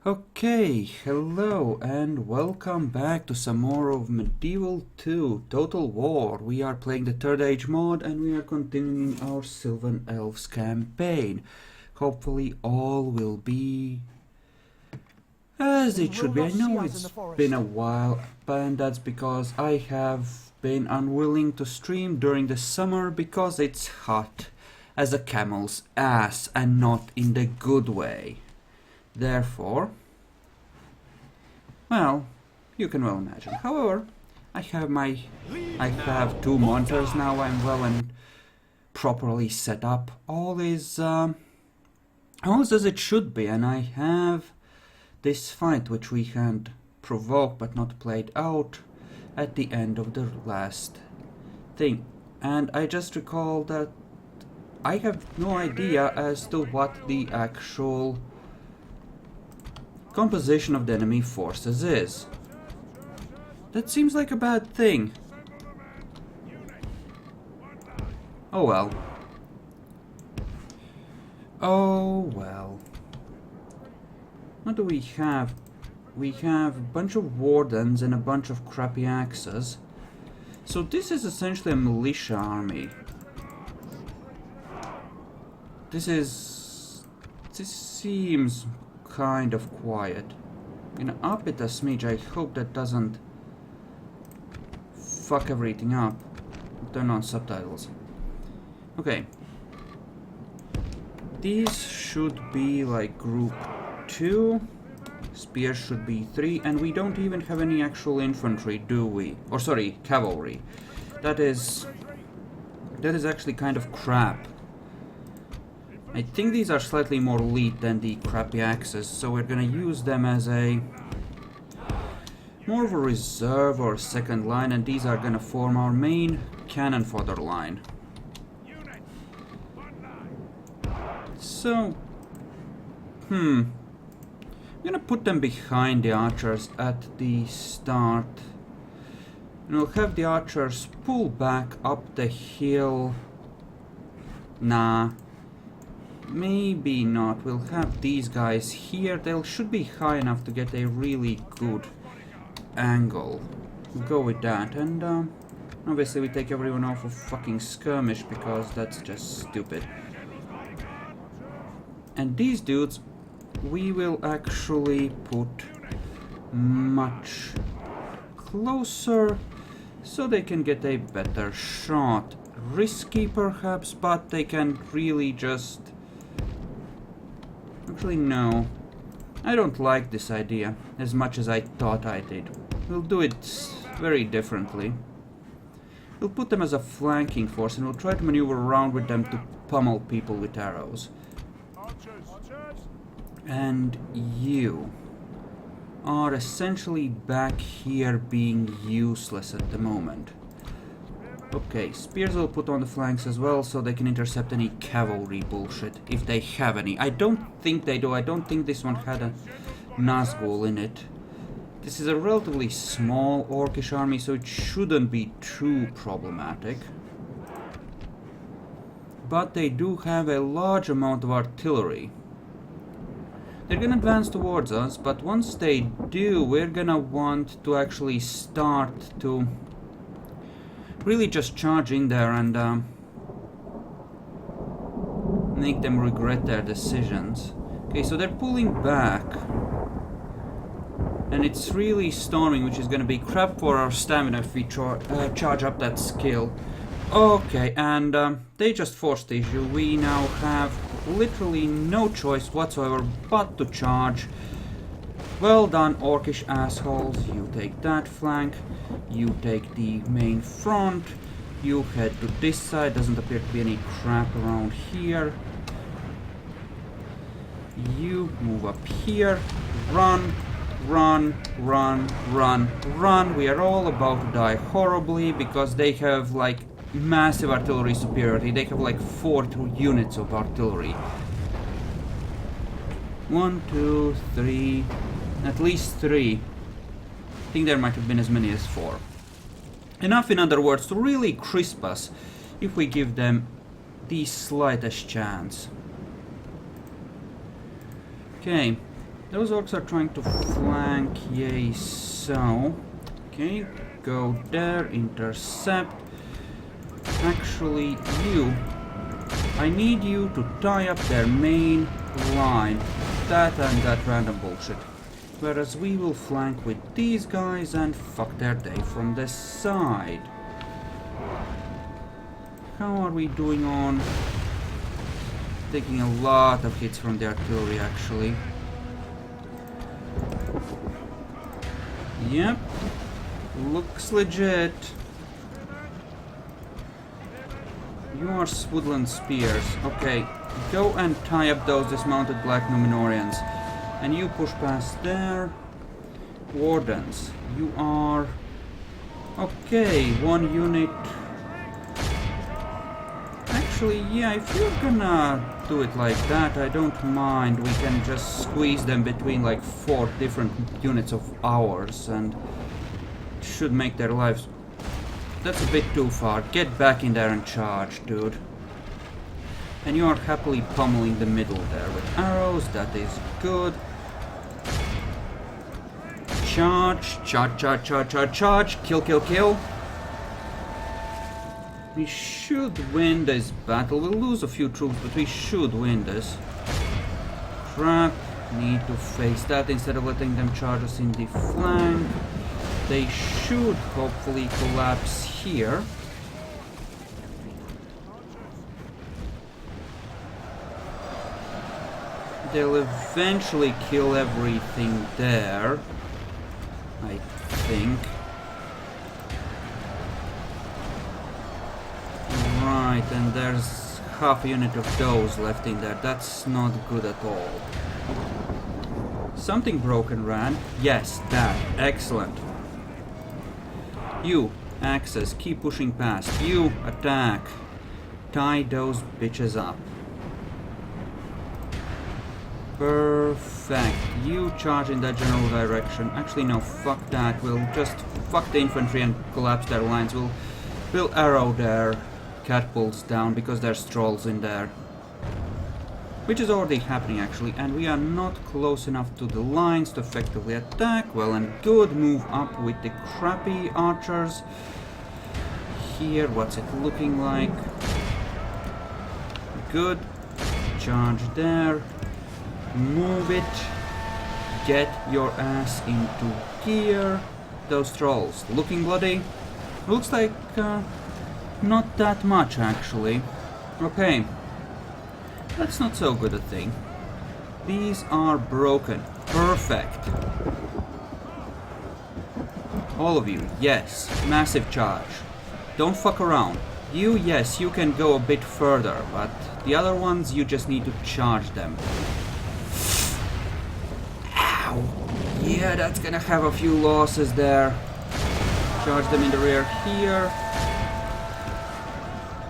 Okay, hello and welcome back to some more of Medieval 2 Total War. We are playing the Third Age mod and we are continuing our Silvan Elves campaign. Hopefully all will be as it should be. I know it's been a while, and that's because I have been unwilling to stream during the summer because it's hot as a camel's ass and not in the good way. Therefore, well, you can well imagine. However, I have two monitors now. I'm well and properly set up. All is as it should be, and I have this fight which we had provoked but not played out at the end of the last thing. And I just recall that I have no idea as to what the actual composition of the enemy forces is. That seems like a bad thing. Oh well. Oh well. What do we have? We have a bunch of wardens and a bunch of crappy axes. So this is essentially a militia army. This seems kind of quiet. I'm gonna up it a smidge. I hope that doesn't fuck everything up. Turn on subtitles. Okay. These should be like group 2. Spears should be 3, and we don't even have any actual infantry, do we? Or sorry, cavalry. That is actually kind of crap. I think these are slightly more elite than the crappy axes, so we're gonna use them as a more of a reserve or a second line, and these are gonna form our main cannon fodder line. So, I'm gonna put them behind the archers at the start, and we'll have the archers pull back up the hill. Nah. Maybe not. We'll have these guys here. They should be high enough to get a really good angle. We'll go with that. And obviously we take everyone off of fucking skirmish because that's just stupid. And these dudes we will actually put much closer so they can get a better shot. Risky perhaps, but they can really just... Actually, no. I don't like this idea as much as I thought I did. We'll do it very differently. We'll put them as a flanking force and we'll try to maneuver around with them to pummel people with arrows. And you are essentially back here being useless at the moment. Okay, spears will put on the flanks as well, so they can intercept any cavalry bullshit, if they have any. I don't think they do. I don't think this one had a Nazgul in it. This is a relatively small orcish army, so it shouldn't be too problematic. But they do have a large amount of artillery. They're gonna advance towards us, but once they do, we're gonna want to actually start to really just charge in there and make them regret their decisions. Okay, so they're pulling back. And it's really storming, which is going to be crap for our stamina if we charge up that skill. Okay, and they just forced the issue. We now have literally no choice whatsoever but to charge. Well done, orcish assholes. You take that flank. You take the main front. You head to this side. Doesn't appear to be any crap around here. You move up here. Run, run, run, run, run. We are all about to die horribly because they have like massive artillery superiority. They have like 4 units of artillery. 1, 2, 3. At least 3. I think there might have been as many as 4. Enough, in other words, to really crisp us if we give them the slightest chance. Okay, Those orcs are trying to flank, yay, so... Okay, go there, intercept. Actually, you... I need you to tie up their main line. That and that random bullshit. Whereas we will flank with these guys and fuck their day from the side. How are we doing on... Taking a lot of hits from the artillery, actually. Yep. Looks legit. You are woodland spears. Okay. Go and tie up those dismounted black Numenorians. And you push past there. Wardens. You are... Okay, one unit... Actually, yeah, if you're gonna do it like that, I don't mind. We can just squeeze them between like 4 different units of ours and it should make their lives... That's a bit too far. Get back in there and charge, dude. And you are happily pummeling the middle there with arrows. That is good. Charge, charge, charge, charge, charge, charge. Kill, kill, kill. We should win this battle. We'll lose a few troops, but we should win this. Crap. Need to face that instead of letting them charge us in the flank. They should hopefully collapse here. They'll eventually kill everything there, I think. Right, and there's half a unit of those left in there. That's not good at all. Something broken ran. Yes, that. Excellent. You, axes, keep pushing past. You, attack. Tie those bitches up. Perfect. You charge in that general direction. Actually, no, fuck that. We'll just fuck the infantry and collapse their lines. We'll arrow their catapults down because there's trolls in there. Which is already happening, actually, and we are not close enough to the lines to effectively attack. Well and good. Move up with the crappy archers. Here, what's it looking like? Good. Charge there. Move it. Get your ass into gear. Those trolls. Looking bloody? Looks like not that much, actually. Okay. That's not so good a thing. These are broken. Perfect. All of you, yes. Massive charge. Don't fuck around. You, yes, you can go a bit further, but the other ones, you just need to charge them. Ow! Yeah, that's gonna have a few losses there. Charge them in the rear here.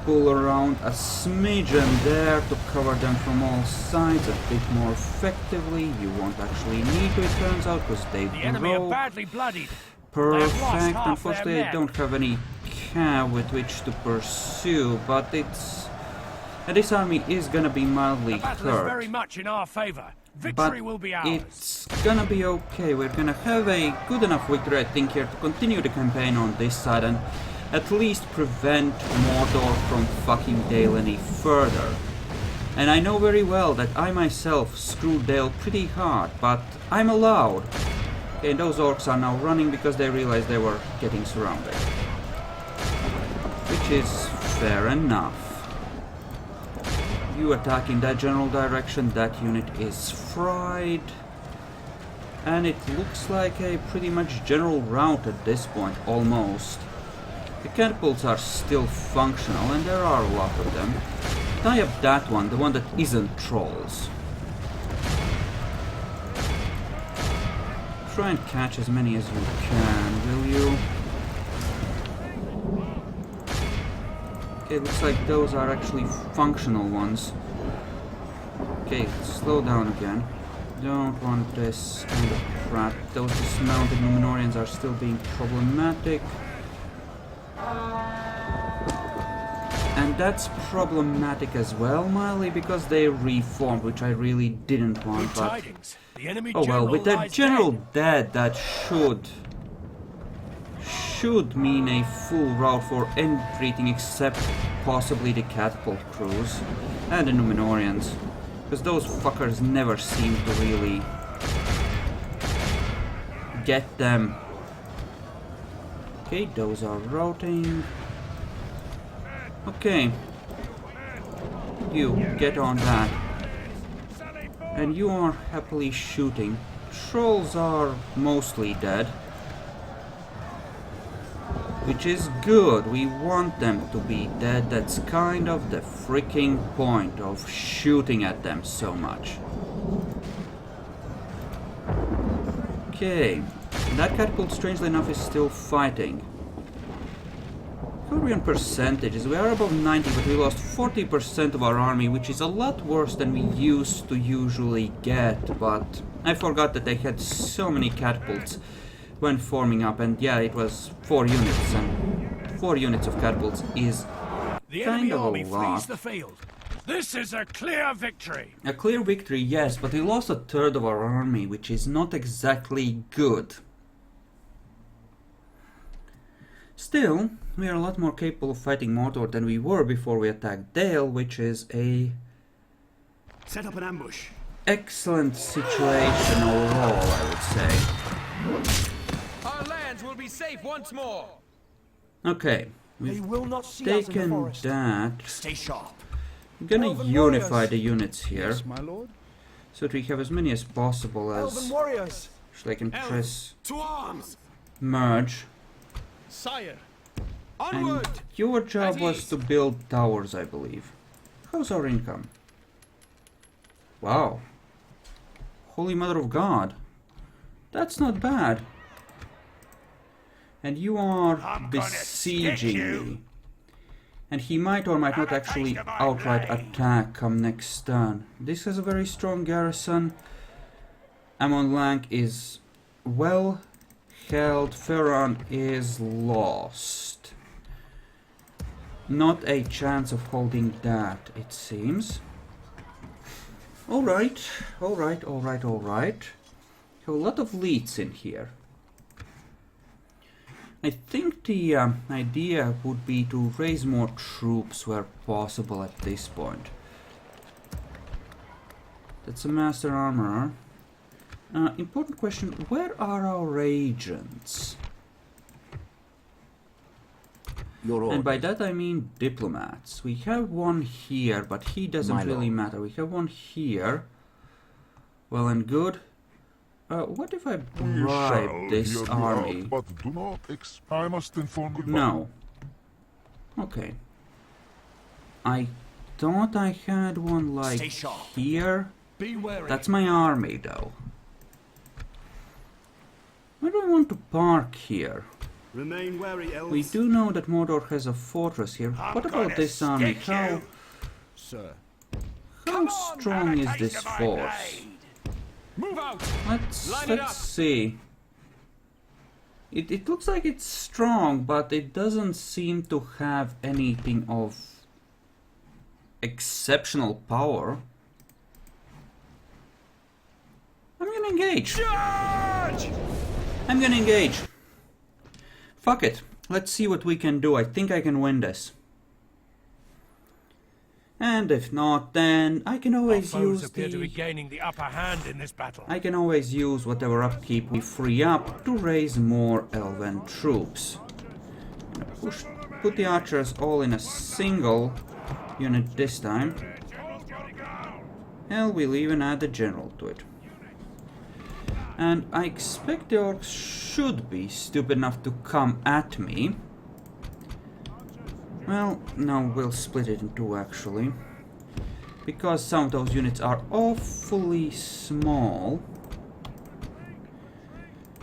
Pull around a smidgen there to cover them from all sides a bit more effectively. You won't actually need to, it turns out, because they enemy are badly bloodied. Perfect. Unfortunately, I don't have any cav with which to pursue, but it's... this army is gonna be mildly hurt. The battle is very much in our favor. Victory will be ours. It's gonna be okay. We're gonna have a good enough victory, I think, here to continue the campaign on this side and at least prevent Mordor from fucking Dale any further. And I know very well that I myself screwed Dale pretty hard, but I'm allowed. Okay, those orcs are now running because they realized they were getting surrounded. Which is fair enough. You attack in that general direction, that unit is fried. And it looks like a pretty much general rout at this point, almost. The catapults are still functional, and there are a lot of them. Tie up that one, the one that isn't trolls. Try and catch as many as you can, will you? Okay, looks like those are actually functional ones. Okay, slow down again. Don't want this kind of crap. Those dismounted Numenorians are still being problematic. And that's problematic as well, Miley, because they reformed, which I really didn't want. Good tidings. The enemy oh well, with that lies general dead. dead, that should mean a full rout for everything except possibly the catapult crews and the Numenorians, because those fuckers never seem to really get them. Okay, those are routing. Okay, you get on that, and you are happily shooting. Trolls are mostly dead, which is good. We want them to be dead. That's kind of the freaking point of shooting at them so much. Okay, that catapult, strangely enough, is still fighting. How are we on percentages? We are above 90, but we lost 40% of our army, which is a lot worse than we used to usually get. But I forgot that they had so many catapults when forming up, and yeah, it was 4 units, and 4 units of catapults is the kind enemy of army a lot. flees the field. This is a clear victory. A clear victory, yes, but we lost a third of our army, which is not exactly good. Still, we are a lot more capable of fighting Mordor than we were before we attacked Dale, which is a set up an ambush. Excellent situation overall, I would say. Our lands will be safe once more. Okay, They we've will not see us in the taken forest. that. Stay sharp. I'm gonna Elven unify warriors. the units here, Yes, my lord. so that we have as many as possible Elven as warriors. so I can press To arms. merge. Sire, And onward! your job At was ease. to build towers, I believe. How's our income? Wow. Holy Mother of God. That's not bad. And you are I'm gonna stick besieging you. me. And he might or might not Have a actually taste of my outright blade. attack come next turn. This has a very strong garrison. Amon Lang is well held. Ferran is lost. Not a chance of holding that, it seems. Alright, alright, alright, alright. Have a lot of leads in here. I think the idea would be to raise more troops where possible at this point. That's a Master Armorer. Important question, where are our agents? Your order. And by that I mean diplomats. We have one here, but he doesn't My really lord. matter. We have one here. Well and good. What if I We bribe shall this hear you army? out, but do not I must inform you. No. Okay. I thought I had one Stay like sharp. here. Be wary. That's my army though. Where do I want to park here? Remain wary, elves. We do know that Mordor has a fortress here. I'm What about gonna this army? stick you. Sir. How strong is Have a this taste of my force? blade. Move out! Let's Line it up. see. It looks like it's strong, but it doesn't seem to have anything of exceptional power. I'm gonna engage. Charge! I'm gonna engage. Fuck it. Let's see what we can do. I think I can win this. And if not, then I can Our always foes use appear to be the... gaining the upper hand in this battle. I can always use whatever upkeep we free up to raise more elven troops. Put the archers all in a single unit this time. Hell, we'll even add the general to it. And I expect the orcs should be stupid enough to come at me. Well, no, we'll split it in two actually. Because some of those units are awfully small.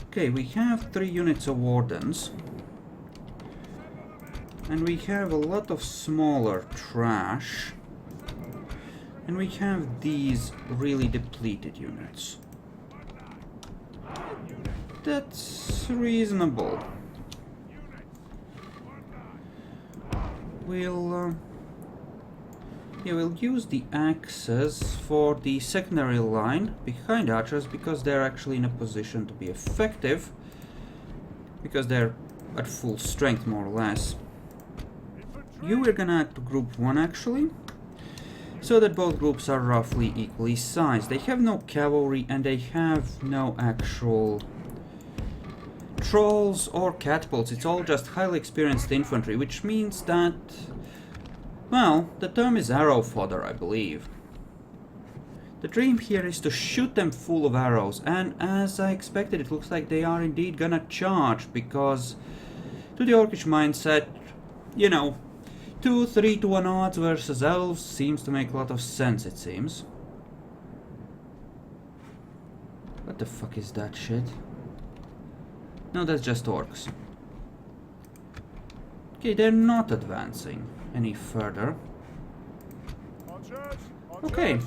Okay, we have 3 units of wardens. And we have a lot of smaller trash. And we have these really depleted units. That's reasonable. We'll You will use the axes for the secondary line behind archers because they're actually in a position to be effective. Because they're at full strength, more or less. You we're gonna add to group 1 actually, so that both groups are roughly equally sized. They have no cavalry and they have no actual trolls or catapults. It's all just highly experienced infantry, which means that, well, the term is arrow fodder, I believe. The dream here is to shoot them full of arrows, and as I expected, it looks like they are indeed gonna charge, because to the orcish mindset, you know, 2 3-to-1 odds versus elves seems to make a lot of sense, it seems. What the fuck is that shit? No, that's just orcs. Okay, they're not advancing any further. Okay.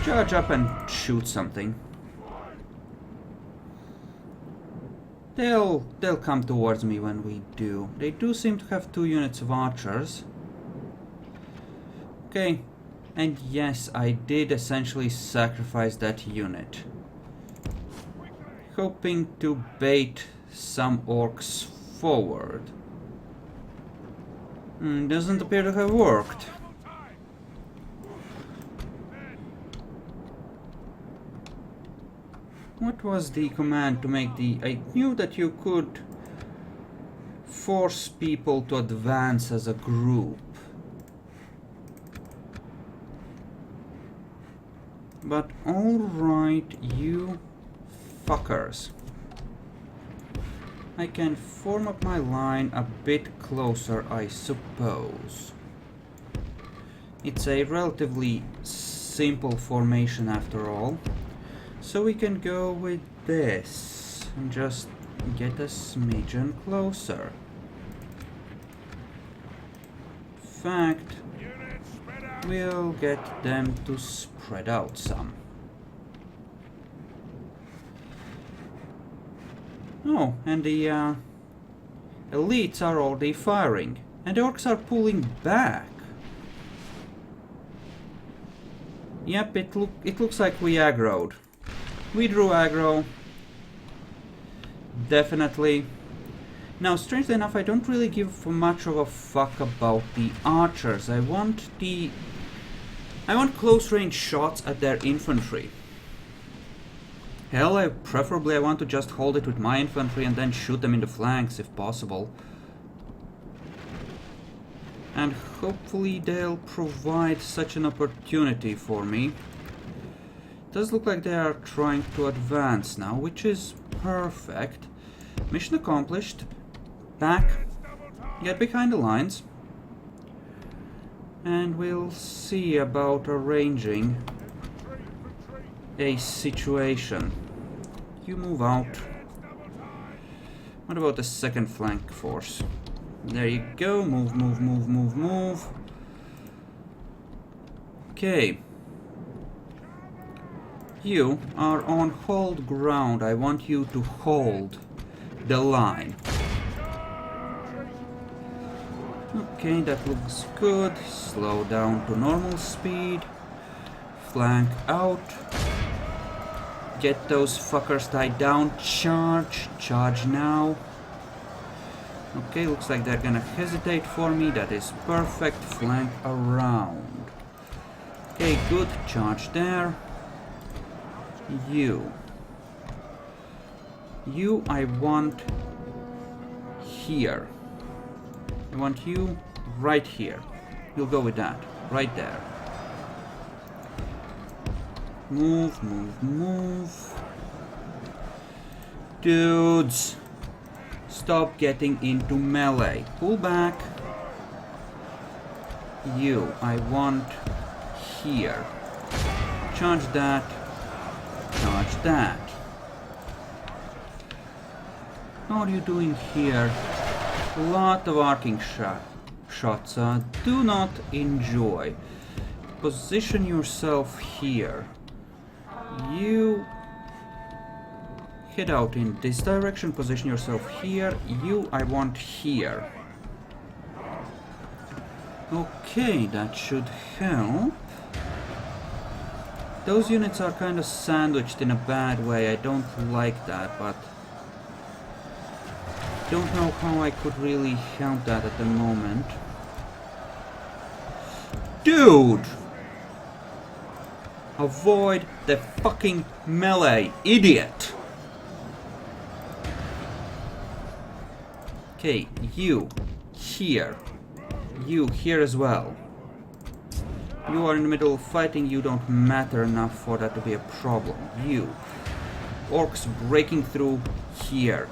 Charge up and shoot something. They'll come towards me when we do. They do seem to have 2 units of archers. Okay. And yes, I did essentially sacrifice that unit. Hoping to bait some orcs forward. Doesn't appear to have worked. What was the command to make the... I knew that you could force people to advance as a group. But alright, you fuckers. I can form up my line a bit closer, I suppose. It's a relatively simple formation after all. So we can go with this and just get a smidgen closer. In fact, we'll get them to spread out some. Oh, and the elites are already firing, and the orcs are pulling back. Yep, it looks like we aggroed. We drew aggro. Definitely. Now, strangely enough, I don't really give much of a fuck about the archers. I want close range shots at their infantry. Hell, preferably I want to just hold it with my infantry and then shoot them in the flanks if possible. And hopefully they'll provide such an opportunity for me. Does look like they are trying to advance now, which is perfect. Mission accomplished. Back. Get behind the lines. And we'll see about arranging a situation. You move out. What about the second flank force? There you go. Move, move, move, move, move. Okay. You are on hold ground. I want you to hold the line. Okay, that looks good. Slow down to normal speed. Flank out. Get those fuckers tied down. Charge. Charge now. Okay, looks like they're gonna hesitate for me. That is perfect. Flank around. Okay, good. Charge there. You I want here. I want you right here. You'll go with that. Right there. Move, move, move. Dudes. Stop getting into melee. Pull back. You I want here. Charge that. Charge that. What are you doing here? A lot of arcing shots. Do not enjoy. Position yourself here. You head out in this direction. Position yourself here. You I want here. Okay, that should help. Those units are kind of sandwiched in a bad way. I don't like that, but don't know how I could really help that at the moment. Dude! Avoid the fucking melee, idiot! Okay, you here. You here as well. You are in the middle of fighting, you don't matter enough for that to be a problem. You. Orcs breaking through here.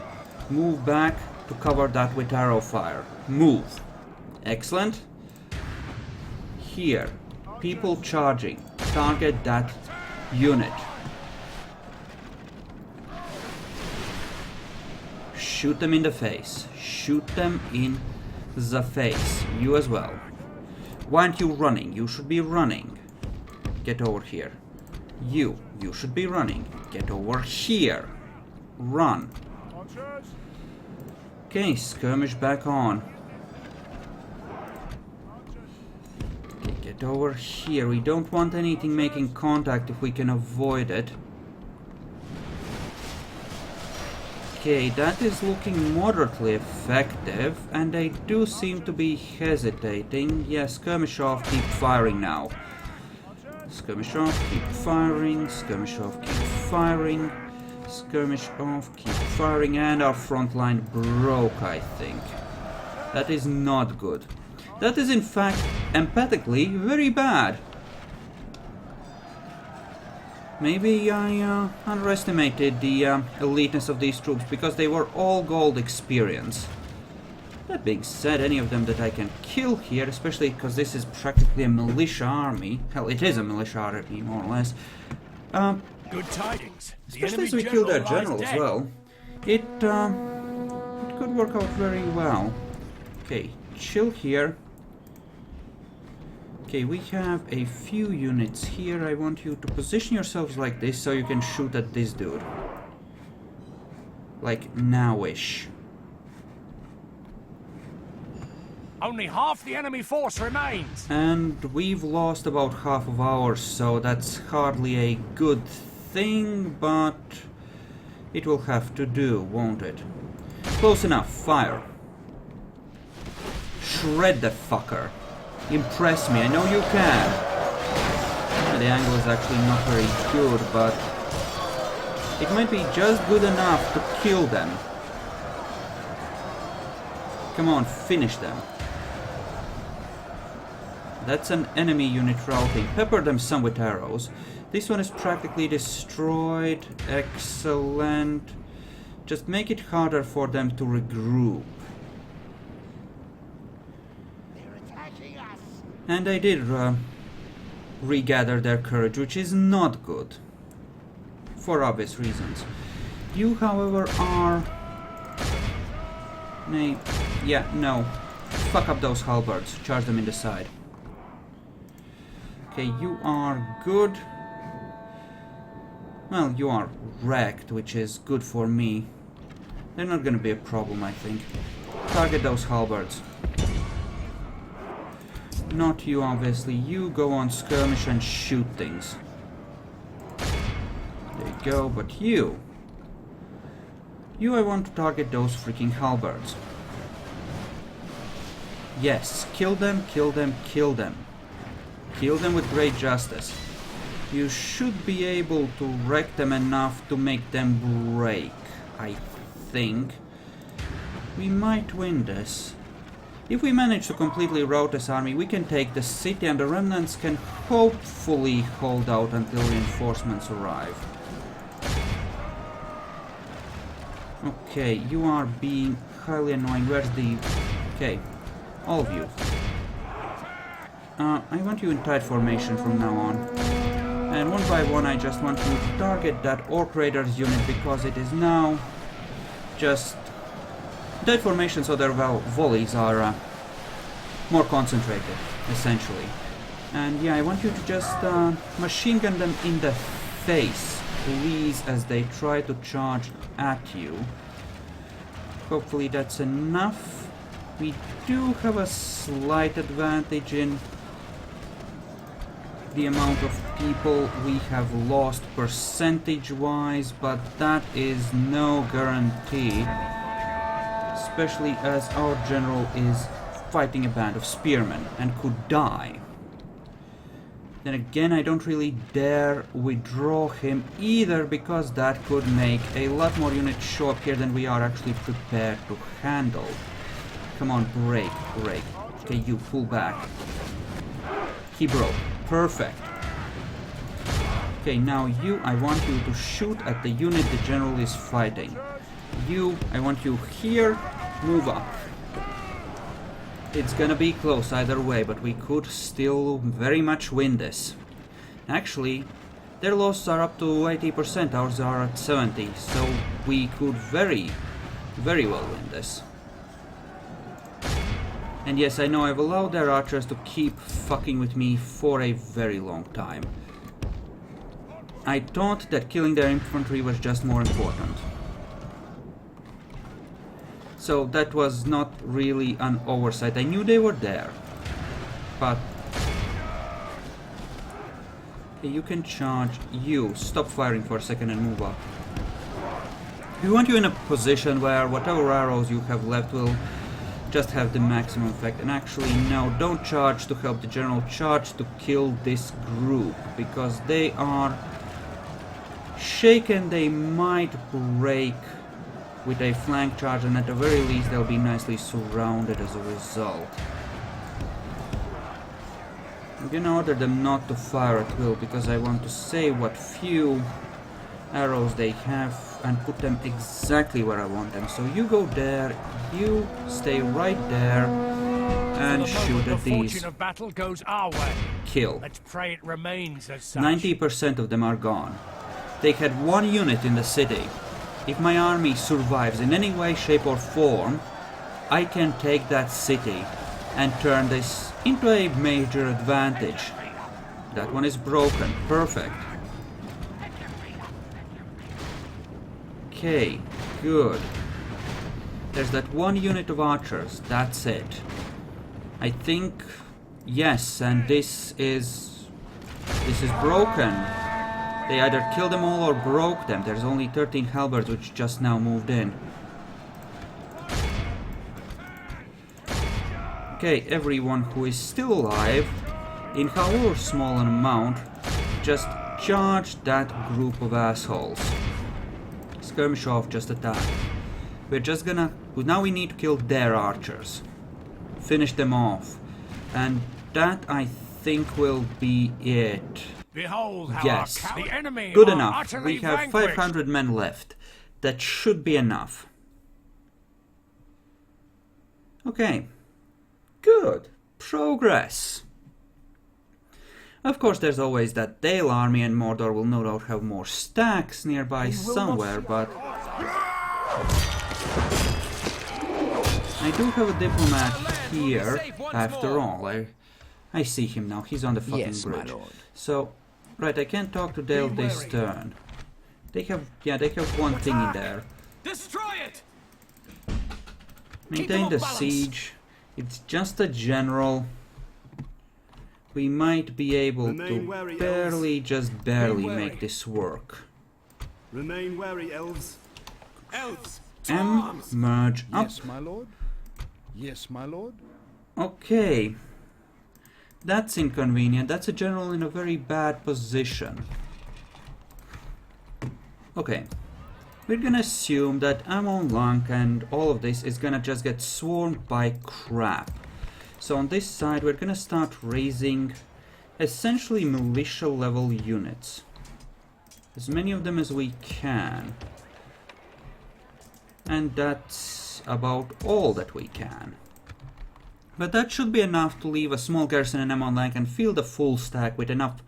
Move back to cover that with arrow fire. Move. Excellent. Here. People charging. Target that unit. Shoot them in the face. Shoot them in the face. You as well. Why aren't you running? You should be running. Get over here. You should be running. Get over here. Run. Okay, skirmish back on. Okay, get over here. We don't want anything making contact if we can avoid it. Okay, that is looking moderately effective, and they do seem to be hesitating. Yeah, skirmish off, keep firing now. Skirmish off, keep firing, skirmish off, keep firing, skirmish off, keep firing, and our front line broke, I think. That is not good. That is in fact, empathically, very bad. Maybe I underestimated the eliteness of these troops because they were all gold experience. That being said, any of them that I can kill here, especially because this is practically a militia army. Hell, it is a militia army, more or less. Good tidings. The Especially enemy as we kill their lies general as dead. well. It could work out very well. Okay, chill here. Okay, we have a few units here. I want you to position yourselves like this so you can shoot at this dude. Like now-ish. Only half the enemy force remains. And we've lost about half of ours, so that's hardly a good thing, but it will have to do, won't it? Close enough, fire. Shred the fucker. Impress me, I know you can. The angle is actually not very good, but it might be just good enough to kill them. Come on, finish them. That's an enemy unit routing. Pepper them some with arrows. This one is practically destroyed. Excellent. Just make it harder for them to regroup. And they did regather their courage, which is not good. For obvious reasons. You, however, are... no. Fuck up those halberds. Charge them in the side. Okay, you are good. Well, you are wrecked, which is good for me. They're not gonna be a problem, I think. Target those halberds. Not you, obviously. You go on skirmish and shoot things. There you go, but you... You, I want to target those freaking halberds. Yes, kill them, kill them, kill them. Kill them with great justice. You should be able to wreck them enough to make them break, I think. We might win this. If we manage to completely rout this army, we can take the city and the remnants can hopefully hold out until reinforcements arrive. Okay, you are being highly annoying. Where's the... Okay, all of you. I want you in tight formation from now on. And one by one I just want you to target that Orc Raiders unit because it is now just tight formation, so their volleys are more concentrated, essentially. And yeah, I want you to just machine gun them in the face, please, as they try to charge at you. Hopefully that's enough. We do have a slight advantage in the amount of people we have lost percentage-wise, but that is no guarantee, especially as our general is fighting a band of spearmen and could die. Then again, I don't really dare withdraw him either, because that could make a lot more units show up here than we are actually prepared to handle. Come on, break. Okay, you pull back. He broke. Perfect. Okay, now you, I want you to shoot at the unit the general is fighting. You, I want you here, move up. It's gonna be close either way, but we could still very much win this. Actually, their losses are up to 80%, ours are at 70%, so we could very well win this. And yes, I know I've allowed their archers to keep fucking with me for a very long time. I thought that killing their infantry was just more important. So that was not really an oversight. I knew they were there. But... okay, you can charge. You, stop firing for a second and move up. We want you in a position where whatever arrows you have left will just have the maximum effect. And actually, no, don't charge to help the general, charge to kill this group, because they are shaken. They might break with a flank charge, and at the very least they'll be nicely surrounded as a result. I'm gonna order them not to fire at will, because I want to save what few arrows they have and put them exactly where I want them. So you go there, you stay right there, and shoot at these. Fortune of battle goes our way. Kill. Let's pray it remains as such. 90% of them are gone. They had one unit in the city. If my army survives in any way, shape or form, I can take that city and turn this into a major advantage. That one is broken. Perfect. Okay, good. There's that one unit of archers. That's it. I think... yes, and this is broken. They either killed them all or broke them. There's only 13 halberds which just now moved in. Okay, everyone who is still alive, in however small an amount, just charge that group of assholes. Skirmish off, just attack. We're just gonna... now we need to kill their archers. Finish them off. And that, I think, will be it. Behold how Yes, the enemy good are enough. utterly We have vanquished. 500 men left. That should be enough. Okay. Good. Progress. Of course, there's always that Dale army, and Mordor will no doubt have more stacks nearby somewhere, but... I do have a diplomat here, after all. I see him now. He's on the fucking bridge. So... right, I can't talk to Dale this turn. They have one thing in there. Destroy it! Maintain the siege. It's just a general. We might be able Remain to wary, barely, elves. just barely Remain wary. make this work. Remain wary, elves. Elves! Merge up. Yes, my lord. Yes, my lord. Okay. That's inconvenient. That's a general in a very bad position. Okay. We're gonna assume that Amon Lank and all of this is gonna just get swarmed by crap. So on this side we're gonna start raising essentially militia level units. As many of them as we can. And that's about all that we can. But that should be enough to leave a small garrison in Amon Lank and fill the full stack with enough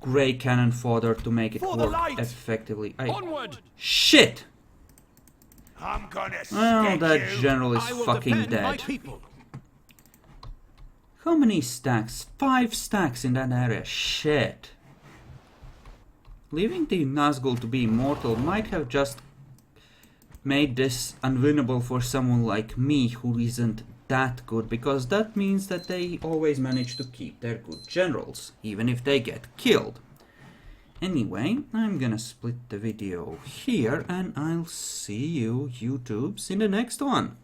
grey cannon fodder to make it For the work light! effectively. Onward! Shit! I'm gonna Well, stick that you. general is I will fucking defend my dead. people. How many stacks? 5 stacks in that area. Shit. Leaving the Nazgul to be immortal might have just made this unwinnable for someone like me who isn't that good, because that means that they always manage to keep their good generals, even if they get killed. Anyway, I'm gonna split the video here, and I'll see you YouTubes in the next one.